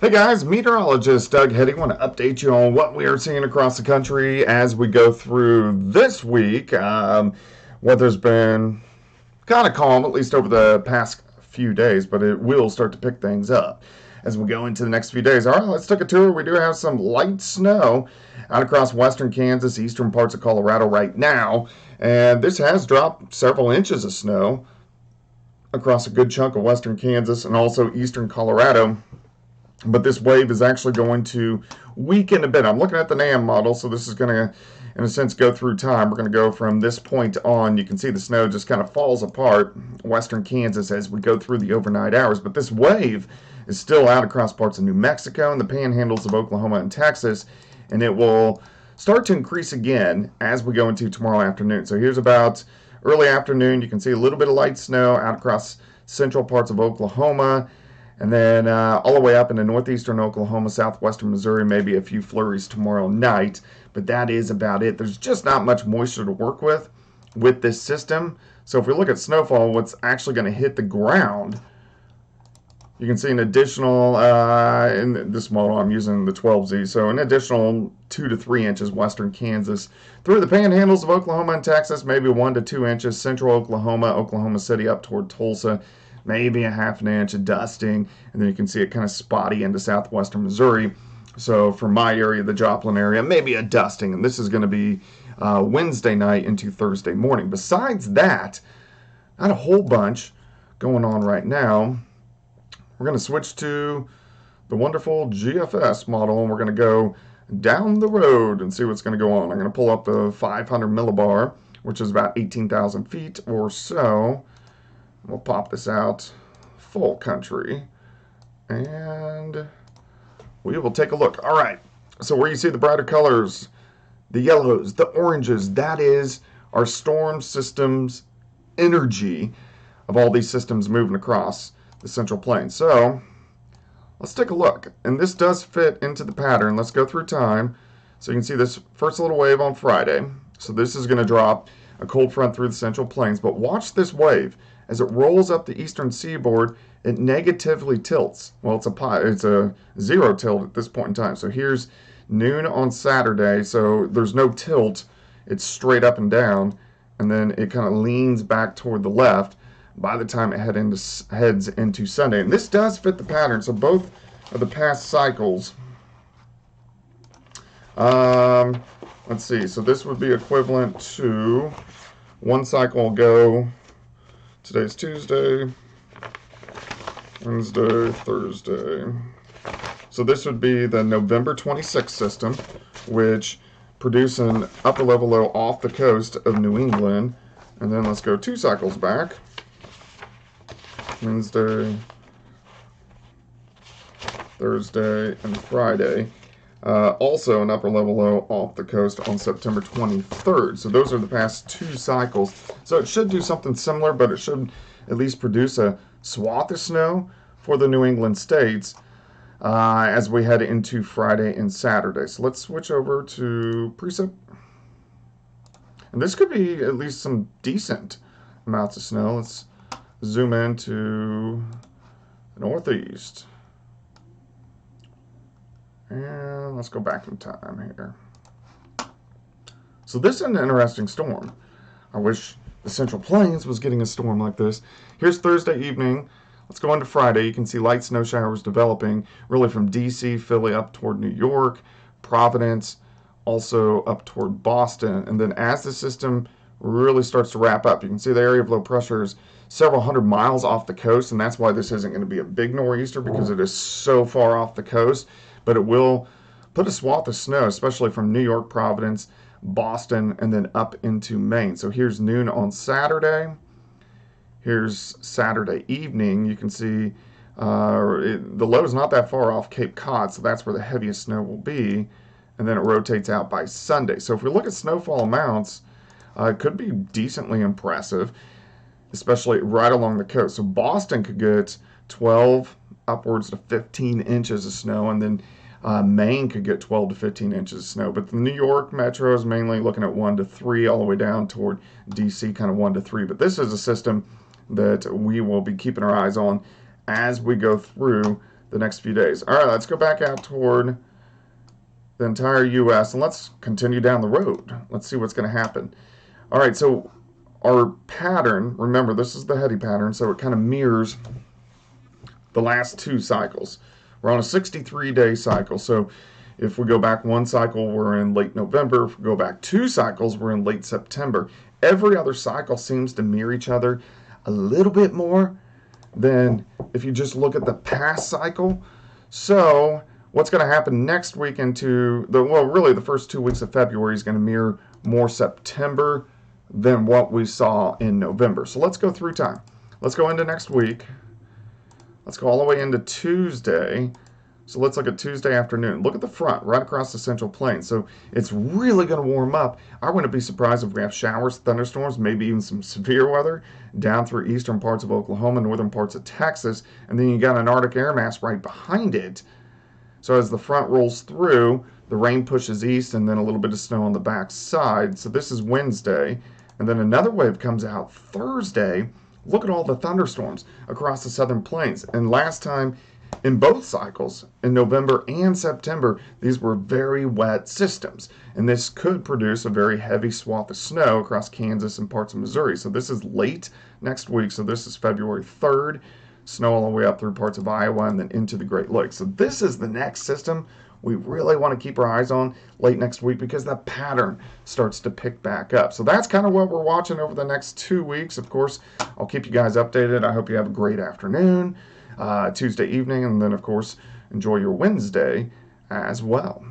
Hey guys, meteorologist Doug Heading. Want to update you on what we are seeing across the country as we go through this week. Weather's been kind of calm, at least over the past few days, but it will start to pick things up as we go into the next few days. All right, let's take a tour. We do have some light snow out across western Kansas, eastern parts of Colorado right now, and this has dropped several inches of snow across a good chunk of western Kansas and also eastern Colorado. But this wave is actually going to weaken a bit. I'm looking at the NAM model, so this is going to, in a sense, go through time. We're going to go from this point on. You can see the snow just kind of falls apart, western Kansas, as we go through the overnight hours. But this wave is still out across parts of New Mexico and the panhandles of Oklahoma and Texas, and it will start to increase again as we go into tomorrow afternoon. So here's about early afternoon. You can see a little bit of light snow out across central parts of Oklahoma. And then all the way up into northeastern Oklahoma, southwestern Missouri, maybe a few flurries tomorrow night. But that is about it. There's just not much moisture to work with this system. So if we look at snowfall, what's actually going to hit the ground, you can see an additional, in this model I'm using the 12Z, so an additional 2 to 3 inches western Kansas. Through the panhandles of Oklahoma and Texas, maybe 1 to 2 inches. Central Oklahoma, Oklahoma City up toward Tulsa, maybe a half an inch of dusting, and then you can see it kind of spotty into southwestern Missouri. So for my area, the Joplin area, maybe a dusting, and this is going to be Wednesday night into Thursday morning. Besides that, not a whole bunch going on right now. We're going to switch to the wonderful GFS model, and we're going to go down the road and see what's going to go on. I'm going to pull up the 500 millibar, which is about 18,000 feet or so. We'll pop this out full country, and we will take a look. All right, so where you see the brighter colors, the yellows, the oranges, that is our storm system's energy of all these systems moving across the Central Plains. So let's take a look, and this does fit into the pattern. Let's go through time. So you can see this first little wave on Friday. So this is going to drop a cold front through the Central Plains, but watch this wave. As it rolls up the eastern seaboard, it negatively tilts. Well, it's a zero tilt at this point in time. So here's noon on Saturday, so there's no tilt. It's straight up and down, and then it kind of leans back toward the left by the time it heads into Sunday. And this does fit the pattern. So both of the past cycles, let's see. So this would be equivalent to one cycle will go. Today's Tuesday, Wednesday, Thursday. So this would be the November 26th system, which produced an upper level low off the coast of New England. And then let's go 2 cycles back. Wednesday, Thursday, and Friday. Also an upper level low off the coast on September 23rd. So those are the past 2 cycles. So it should do something similar, but it should at least produce a swath of snow for the New England states as we head into Friday and Saturday. So let's switch over to precip. And this could be at least some decent amounts of snow. Let's zoom in to the northeast. And let's go back in time here. So this is an interesting storm. I wish the Central Plains was getting a storm like this. Here's Thursday evening. Let's go into Friday. You can see light snow showers developing really from D.C., Philly, up toward New York, Providence, also up toward Boston. And then as the system really starts to wrap up, you can see the area of low pressure is several hundred miles off the coast, and that's why this isn't going to be a big nor'easter, because it is so far off the coast. But it will put a swath of snow, especially from New York, Providence, Boston, and then up into Maine. So here's noon on Saturday. Here's Saturday evening. You can see the low is not that far off Cape Cod, so that's where the heaviest snow will be. And then it rotates out by Sunday. So if we look at snowfall amounts, it could be decently impressive, especially right along the coast. So Boston could get 12 upwards to 15 inches of snow, and then Maine could get 12 to 15 inches of snow. But the New York metro is mainly looking at 1 to 3, all the way down toward D.C., kind of 1 to 3. But this is a system that we will be keeping our eyes on as we go through the next few days. All right, let's go back out toward the entire U.S. and let's continue down the road. Let's see what's going to happen. All right, so our pattern, remember, this is the heady pattern, so it kind of mirrors the last two cycles. We're on a 63-day cycle, so if we go back one cycle, we're in late November. If we go back two cycles, we're in late September. Every other cycle seems to mirror each other a little bit more than if you just look at the past cycle. So what's going to happen next week into really the first 2 weeks of February is going to mirror more September than what we saw in November. So let's go through time. Let's go into next week. Let's go all the way into Tuesday. So let's look at Tuesday afternoon. Look at the front, right across the Central Plains. So it's really going to warm up. I wouldn't be surprised if we have showers, thunderstorms, maybe even some severe weather down through eastern parts of Oklahoma, northern parts of Texas. And then you got an Arctic air mass right behind it. So as the front rolls through, the rain pushes east and then a little bit of snow on the back side. So this is Wednesday. And then another wave comes out Thursday. Look at all the thunderstorms across the southern plains. And last time, in both cycles, in November and September, these were very wet systems. And this could produce a very heavy swath of snow across Kansas and parts of Missouri. So this is late next week. So this is February 3rd. Snow all the way up through parts of Iowa and then into the Great Lakes. So this is the next system we really want to keep our eyes on late next week because the pattern starts to pick back up. So that's kind of what we're watching over the next 2 weeks. Of course, I'll keep you guys updated. I hope you have a great afternoon, Tuesday evening, and then, of course, enjoy your Wednesday as well.